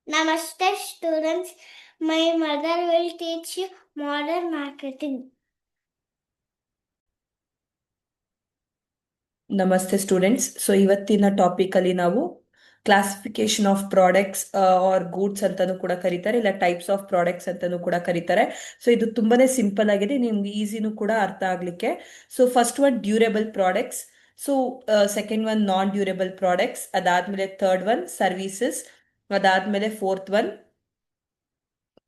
Namaste students, my mother will teach you modern marketing. ನಮಸ್ತೆ students. So ಇವತ್ತಿನ topic ಅಲ್ಲಿ ನಾವು classification of products are goods ಅಂತಾನು ಕೂಡ ಕರೀತಾರೆ, ಇಲ್ಲ ಟೈಪ್ಸ್ ಆಫ್ ಪ್ರಾಡಕ್ಟ್ಸ್ ಅಂತಾನು ಕೂಡ ಕರೀತಾರೆ. ಸೊ ಇದು ತುಂಬಾನೇ ಸಿಂಪಲ್ ಆಗಿದೆ, ನಿಮ್ಗೆ ಈಸಿನೂ ಕೂಡ ಅರ್ಥ ಆಗ್ಲಿಕ್ಕೆ. So first one durable products, so second one non durable products, ಅದಾದ್ಮೇಲೆ ಥರ್ಡ್ ಒನ್ ಸರ್ವಿಸಸ್, ಅದಾದ್ಮೇಲೆ ಫೋರ್ತ್ ಒನ್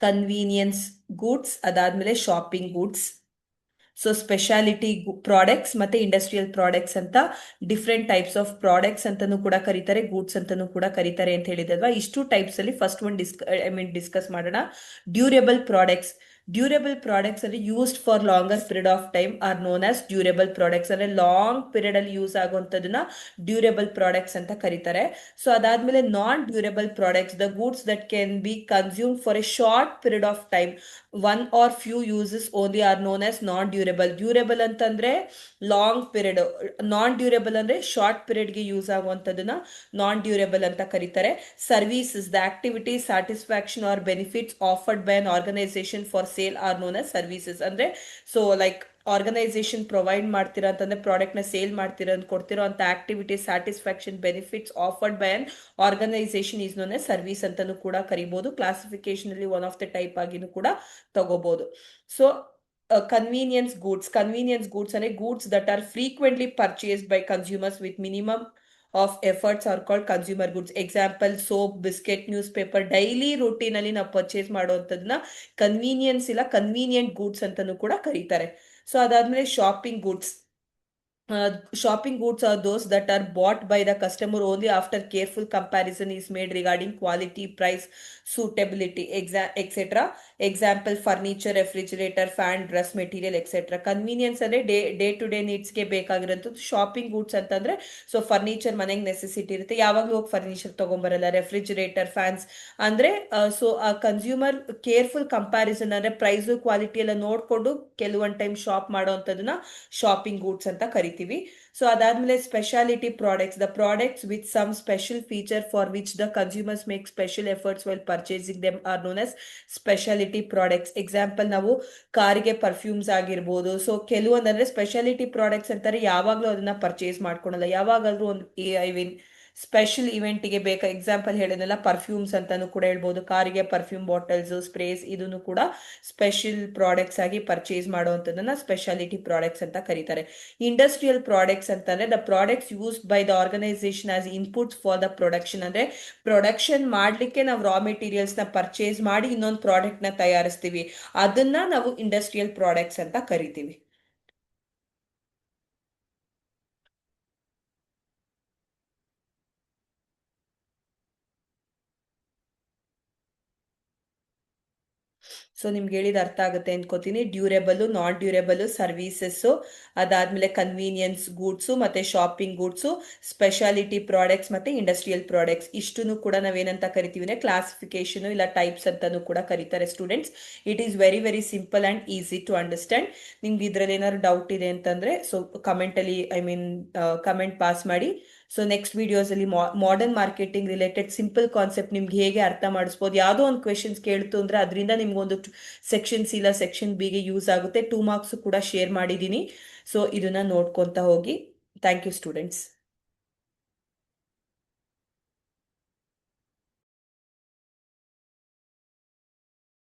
ಕನ್ವೀನಿಯನ್ಸ್ ಗೂಡ್ಸ್, ಅದಾದ್ಮೇಲೆ shopping goods. So speciality products ಮತ್ತೆ ಇಂಡಸ್ಟ್ರಿಯಲ್ ಪ್ರಾಡಕ್ಟ್ಸ್ ಅಂತ ಡಿಫ್ರೆಂಟ್ ಟೈಪ್ಸ್ ಆಫ್ ಪ್ರಾಡಕ್ಟ್ಸ್ ಅಂತಾನು ಕೂಡ ಕರೀತಾರೆ, ಗೂಡ್ಸ್ ಅಂತಾನು ಕೂಡ ಕರೀತಾರೆ ಅಂತ ಹೇಳಿದಲ್ವಾ. ಇಷ್ಟು ಟೈಪ್ಸ್ ಅಲ್ಲಿ ಫಸ್ಟ್ ಒನ್ ಡಿಸ್ಕಸ್ ಮಾಡೋಣ. Durable products. ಡ್ಯೂರೇಬಲ್ ಪ್ರಾಡಕ್ಟ್ಸ್ ಅಲ್ಲಿ used for longer period of time are known as durable products. ಅಂದ್ರೆ ಲಾಂಗ್ ಪೀರಿಯಡ್ ಅಲ್ಲಿ ಯೂಸ್ ಆಗುವಂತದನ್ನ ಡ್ಯೂರೇಬಲ್ ಪ್ರಾಡಕ್ಟ್ಸ್ ಅಂತ ಕರೀತಾರೆ. ಸೊ ಅದಾದ್ಮೇಲೆ non durable products, the goods that can be consume for a short period of time, one or few uses only, are known as non durable. Durable ಅಂತಂದ್ರೆ long period, non durable ಅಂದ್ರೆ short ಪೀರಿಯಡ್ಗೆ use ಆಗುವಂಥದ್ದನ್ನ non durable ಅಂತ ಕರೀತಾರೆ. Services, the activity satisfaction or benefits offered by an organization for sale are known as services. ಅಂದ್ರೆ so like organization provide ಮಾಡ್ತೀರಾ ಅಂತಂದ್ರೆ product ನ sale ಮಾಡ್ತೀರಾ ಅಂತ ಕೊಡ್ತಿರೋ ಅಂತ activity satisfaction benefits offered by an organization is known a service ಅಂತಾನು ಕೂಡ ಕರಿಬಹುದು. ಕ್ಲಾಸಿಫಿಕೇಶನ್ ಅಲ್ಲಿ ಒನ್ ಆಫ್ ದ ಟೈಪ್ ಆಗಿನೂ ಕೂಡ ತಗೋಬಹುದು. So convenience goods. Convenience goods ಅಂದ್ರೆ goods that are frequently purchased by consumers with minimum of efforts are called consumer goods. Example soap, biscuit, newspaper. Daily routine ಅಲ್ಲಿ ನಾವು purchase ಮಾಡುವಂತದನ್ನ convenience ಇಲ್ಲ convenient goods ಅಂತಾನು ಕೂಡ ಕರೀತಾರೆ. So ಅದಾದ್ಮೇಲೆ shopping goods. Shopping goods are those that are bought by the customer only after careful comparison is made regarding quality, price, suitability, etc. Example furniture, refrigerator, fan, dress material, etc. Convenience ಅಂದ್ರೆ day to day ನೀಡ್ಸ್ಗೆ ಬೇಕಾಗಿರೋಂಥದ್ದು. Shopping goods ಅಂತಂದ್ರೆ so furniture ಮನೆಗೆ necessity ಇರುತ್ತೆ, ಯಾವಾಗಲೂ ಹೋಗಿ furniture ತಗೊಂಬರಲ್ಲ. Refrigerator, fans ಅಂದ್ರೆ ಸೊ ಆ ಕನ್ಸ್ಯೂಮರ್ ಕೇರ್ಫುಲ್ ಕಂಪ್ಯಾರಿಸನ್ ಅಂದ್ರೆ ಪ್ರೈಸ್ ಕ್ವಾಲಿಟಿ ಎಲ್ಲ ನೋಡ್ಕೊಂಡು ಕೆಲವೊಂದು ಟೈಮ್ ಶಾಪ್ ಮಾಡೋಂಥದ್ದನ್ನ ಶಾಪಿಂಗ್ ಗೂಡ್ಸ್ ಅಂತ ಕರಿತೀವಿ. ಸೊ ಅದಾದ್ಮೇಲೆ speciality products, the products with some special feature for which the consumers make special efforts while purchasing them are known as speciality products. Example ನಾವು ಕಾರಿಗೆ perfumes ಆಗಿರ್ಬೋದು. ಸೊ ಕೆಲವೊಂದಂದ್ರೆ ಸ್ಪೆಷಾಲಿಟಿ ಪ್ರಾಡಕ್ಟ್ಸ್ ಅಂತಾರೆ, ಯಾವಾಗಲೂ ಅದನ್ನ purchase ಮಾಡ್ಕೊಳಲ್ಲ, ಯಾವಾಗಾದ್ರೂ ಒಂದು ಐ ಮೀನ್ ಸ್ಪೆಷಲ್ ಇವೆಂಟ್ಗೆ ಬೇಕಾ. Example ಹೇಳಿದ್ನಲ್ಲ ಪರ್ಫ್ಯೂಮ್ಸ್ ಅಂತಾನು ಕೂಡ ಹೇಳ್ಬೋದು. ಕಾರಿಗೆ ಪರ್ಫ್ಯೂಮ್ ಬಾಟಲ್ಸ್, ಸ್ಪ್ರೇಸ್ ಇದನ್ನು ಕೂಡ ಸ್ಪೆಷಲ್ ಪ್ರಾಡಕ್ಟ್ಸ್ ಆಗಿ ಪರ್ಚೇಸ್ ಮಾಡುವಂಥದ್ದನ್ನ ಸ್ಪೆಷಾಲಿಟಿ ಪ್ರಾಡಕ್ಟ್ಸ್ ಅಂತ ಕರೀತಾರೆ. ಇಂಡಸ್ಟ್ರಿಯಲ್ ಪ್ರಾಡಕ್ಟ್ಸ್ ಅಂತಂದ್ರೆ the products used by the organization as inputs for the production. ಅಂದ್ರೆ ಪ್ರೊಡಕ್ಷನ್ ಮಾಡ್ಲಿಕ್ಕೆ ನಾವು ರಾ ಮೆಟೀರಿಯಲ್ಸ್ ನ ಪರ್ಚೇಸ್ ಮಾಡಿ ಇನ್ನೊಂದು ಪ್ರಾಡಕ್ಟ್ ನ ತಯಾರಿಸ್ತೀವಿ, ಅದನ್ನ ನಾವು ಇಂಡಸ್ಟ್ರಿಯಲ್ ಪ್ರಾಡಕ್ಟ್ಸ್ ಅಂತ ಕರಿತೀವಿ. ಸೊ ನಿಮ್ಗೆ ಹೇಳಿದ ಅರ್ಥ ಆಗುತ್ತೆ ಅನ್ಕೋತೀನಿ. ಡ್ಯೂರೇಬಲ್, ನಾನ್ ಡ್ಯೂರೇಬಲ್, ಸರ್ವಿಸಸ್, ಅದಾದ್ಮೇಲೆ ಕನ್ವೀನಿಯನ್ಸ್ ಗೂಡ್ಸು ಮತ್ತೆ ಶಾಪಿಂಗ್ ಗೂಡ್ಸು, ಸ್ಪೆಷಾಲಿಟಿ ಪ್ರಾಡಕ್ಟ್ಸ್ ಮತ್ತೆ ಇಂಡಸ್ಟ್ರಿಯಲ್ ಪ್ರಾಡಕ್ಟ್ಸ್. ಇಷ್ಟನ್ನು ಕೂಡ ನಾವೇನಂತ ಕರಿತೀವಿ ಅಂದ್ರೆ ಕ್ಲಾಸಿಫಿಕೇಶನ್ ಇಲ್ಲ ಟೈಪ್ಸ್ ಅಂತಾನು ಕೂಡ ಕರೀತಾರೆ students. It is very very simple and easy to understand. ನಿಮ್ಗೆ ಇದ್ರಲ್ಲಿ ಏನಾದ್ರು ಡೌಟ್ ಇದೆ ಅಂತಂದ್ರೆ ಸೊ ಕಮೆಂಟ್ ಅಲ್ಲಿ ಕಮೆಂಟ್ ಪಾಸ್ ಮಾಡಿ. ಸೊ ನೆಕ್ಸ್ಟ್ ವಿಡಿಯೋಸ್ ಅಲ್ಲಿ modern marketing related simple concept ನಿಮ್ಗೆ ಹೇಗೆ ಅರ್ಥ ಮಾಡಿಸ್ಬೋದು, ಯಾವುದೋ ಒಂದು ಕ್ವೆಶನ್ಸ್ ಕೇಳ್ತು ಅಂದ್ರೆ ಅದರಿಂದ ನಿಮ್ಗೊಂದು ಸೆಕ್ಷನ್ ಸಿ ಇಲ್ಲ ಸೆಕ್ಷನ್ ಬಿ ಗೆ ಯೂಸ್ ಆಗುತ್ತೆ. 2 ಮಾರ್ಕ್ಸ್ ಕೂಡ ಶೇರ್ ಮಾಡಿದ್ದೀನಿ. ಸೊ ಇದನ್ನ ನೋಡ್ಕೊಂತ ಹೋಗಿ. Thank you students.